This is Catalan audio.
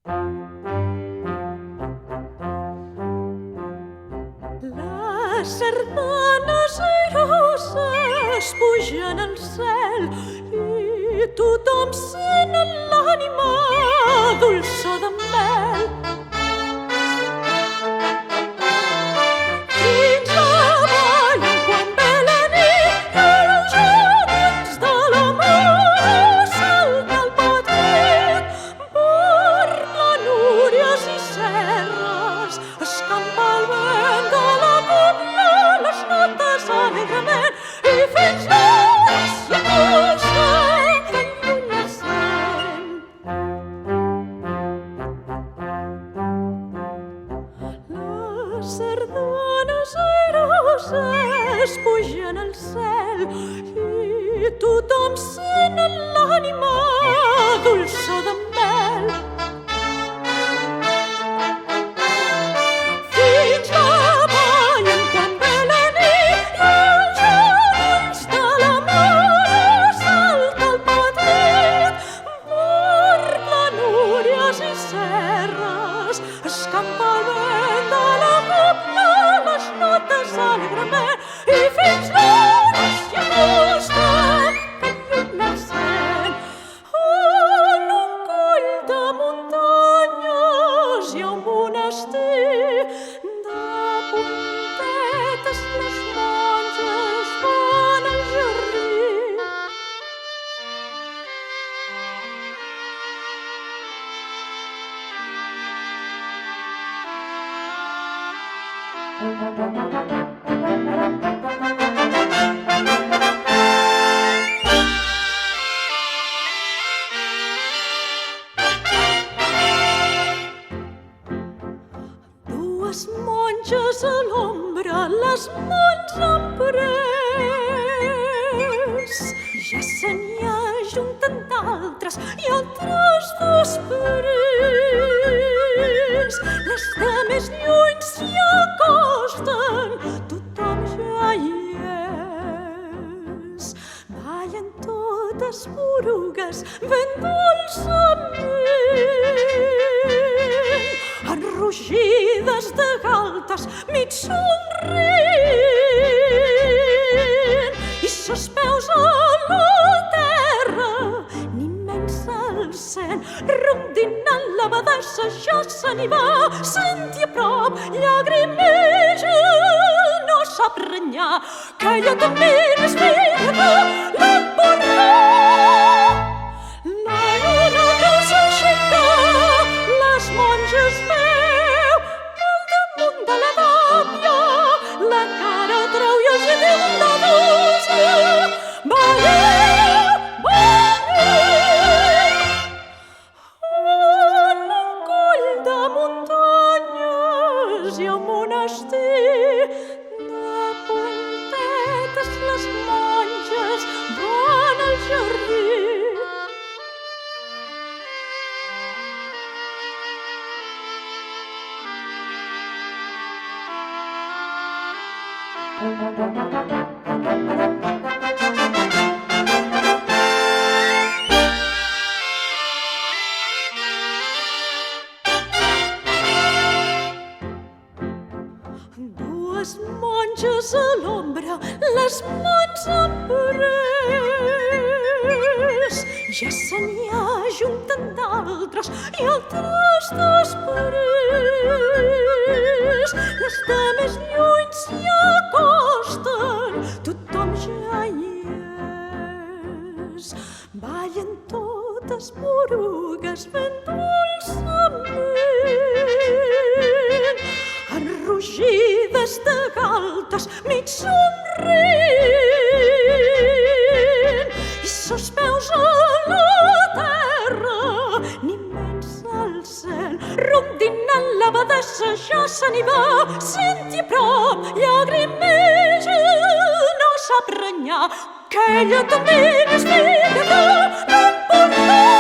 Les sardanes airoses pugen al cel i tothom sent en l'ànima dolçor de mel. Fins avall quan ve la nit i els jardins de la mar salta el petit per planúries i serres. Escampa el vent de la cobla les notes alegrement i fins l'hora s'hi acosta ben lluny es sent. Les sardanes airoses pugen al cel i tothom sent en l'ànima dolçor de mel. Fins la ballen quan ve la nit i els jardins de la mar salta el petit per planúries i serres. Escampa el vent de la cobla les notes alegrement i fins l'hora s'hi acosta ben lluny el sent. En un coll de muntanyes hi ha un monestir de puntetes les monges van al jardí. Dues monges a l'ombra les mans han pres. Ja se n'hi ajunten d'altres i altres després. Les de més lluny s'hi acosten, tothom ja hi és. Ballen totes porugues ben dolçament, enrogides de galtes mig somrient, i sos peus a la terra ni menys el sent. Rondinant l'abadessa ja se n'hi va, senti a prop llagrimeja, no sap renyar que ella també és filla de l'Empordà. La lluna que s'aixeca, les monges veu al damunt de la tàpia, la cara treu i els diu de dolça. Balleu, balleu! En un coll de muntanyes hi ha un monestir de puntetes les monges van al jardí. Dues monges a l'ombra les mans han pres. Ja se n'hi ajunten d'altres i altres després. Les de més lluny s'hi acosten, tothom ja hi és. Ballen totes porugues ben dolçament, enrogides de galtes mig somrient, i sos peus a la terra ni menys el cel. Rondinant l'abadessa ja se n'hi va, senti a prop llagrimeja, no sap renyar que ella també és filla de l'Empordà.